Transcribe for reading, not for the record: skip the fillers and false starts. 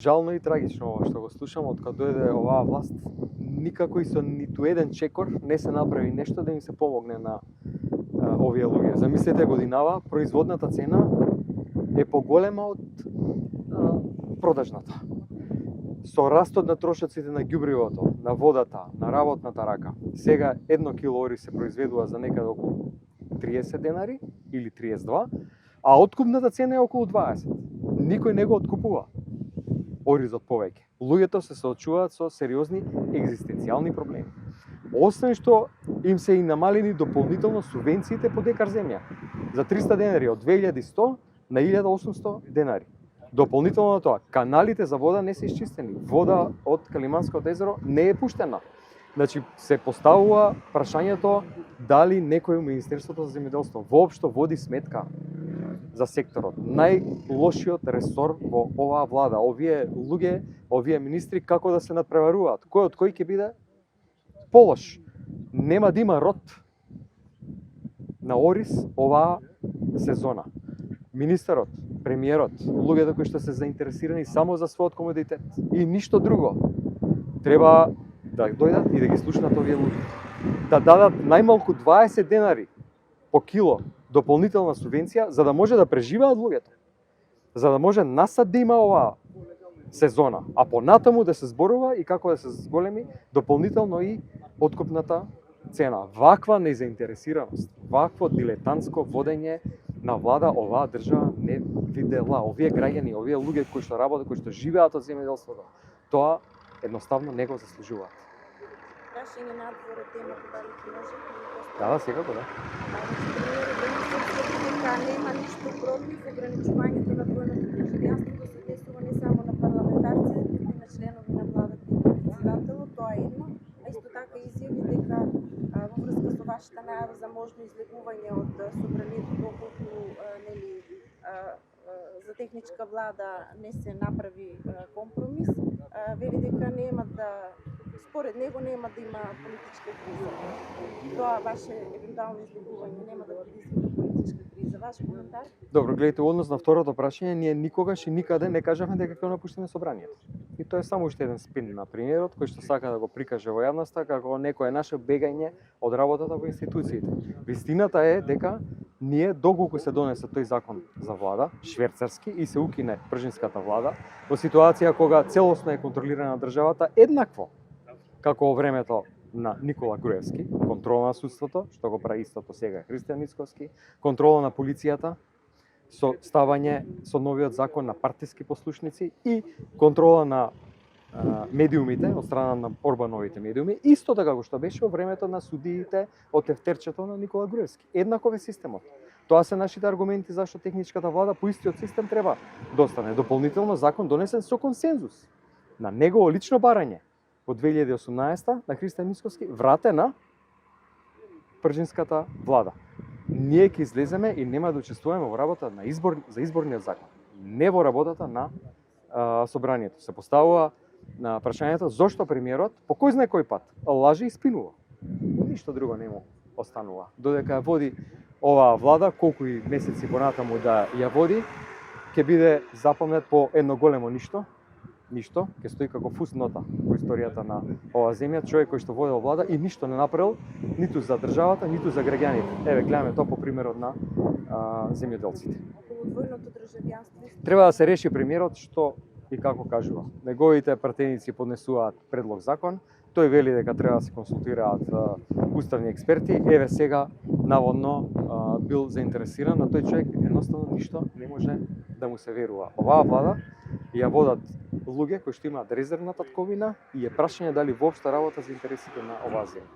Жално и трагично ова што го слушам од кога дојде оваа власт. Никако и со ниту еден чекор не се направи нешто да им се помогне на овие луѓе. Замислете, годинава производната цена е поголема од продажната. Со растот на трошоците на ѓубривото, на водата, на работната рака, сега 1 кило ори се произведува за некаде околу 30 денари или 32, а откупната цена е околу 20. Никој не го откупува оризот повеќе. Луѓето се соочуваат со сериозни екзистенцијални проблеми. Освен што им се и намалени дополнително субвенциите по декар земја за 300 денари од 2100 на 1800 денари. Дополнително на тоа, каналите за вода не се исчистени. Вода од Калиманското езеро не е пуштена. Значи се поставува прашањето дали некој у Министерството за земјоделство воопшто води сметка за секторот. Најлошиот ресор во оваа влада. Овие луѓе, овие министри како да се надпреваруваат. Кој од кој ќе биде полош. Нема да има род на ориз оваа сезона. Министерот, премиерот, луѓето кои што се заинтересирани само за својот комодитет и ништо друго, треба да дојдат и да ги слушнат овие луѓе. Да дадат најмалку 20 денари по кило дополнителна субвенција за да може да преживеат луѓето. За да може насад да има оваа сезона, а понатаму да се зборува и како да се зголеми дополнително и откупната цена. Ваква незаинтересираност, вакво дилетантско водење на влада оваа држава не видела. Овие граѓани, овие луѓе кои што работат, кои што живеат од земјоделството, тоа едноставно не го заслужуваат. Прашање на одговор од темата, дали ќе може Да, секако да. Дека нема ништо против ограничувањето на двојното државјанство да се однесува не само на парламентарци, туку и на членови на владата и на претседателот, тоа е едно, а исто така изјави дека во врска со вашата најава за можно излегување од собранието доколку за техничка влада не се направи компромис, вели дека нема да според него нема да има политичка криза. Тоа ваше евентуално излегување нема да предизвика политичка криза. Ваш коментар? Добро, гледайте, однос на второто прашање, ние никогаш и никаде не кажавме дека ќе напуштиме собранието. И тоа е само уште еден спин на премиерот кој што сака да го прикаже во јавноста како некое наше бегање од работата во институциите. Вистината е дека ние доколку се донесе тој закон за влада, шверцарски, и се укине пржинската влада, во ситуација кога целосно е контролирана државата еднакво како во времето на Никола Груевски, контрола на судството, што го прави истото сега Христијан Мицковски, контрола на полицијата, со ставање со новиот закон на партиски послушници и контрола на медиумите од страна на Орбановите медиуми, исто така како што беше во времето на судиите од тефтерчето на Никола Груевски. Еднаков е системот. Тоа се нашите аргументи зашто техничката влада по истиот систем треба да остане. Дополнително закон донесен со консензус. На негово лично барање во 2018 на Христијан Мицковски вратена пржинската влада. Ние ќе излеземе и нема да учествуваме во работа на за изборниот закон, не во работата на собранието. Се поставува на прашањето зошто премиерот по кој знае кој пат лаже и спинува. Ништо друго не му останува. Додека ја води оваа влада, колку и месеци понатаму да ја води, ќе биде запомнет по едно големо ништо, ќе стои како фуснота во историјата на оваа земја, човек кој што водел влада и ништо не направил ниту за државата, ниту за граѓаните. Еве гледаме тоа по примерот на земјоделците. Двојното државјанство Треба да се реши премиерот што и како кажува. Неговите пратеници поднесуваат предлог закон, тој вели дека треба да се консултираат уставни експерти, еве сега наводно бил заинтересиран, на тој човек едноставно ништо не може да му се верува. Оваа влада ја водат луѓе кои што имаат резервна татковина и е прашање дали воопшто работа за интересите на оваа земја.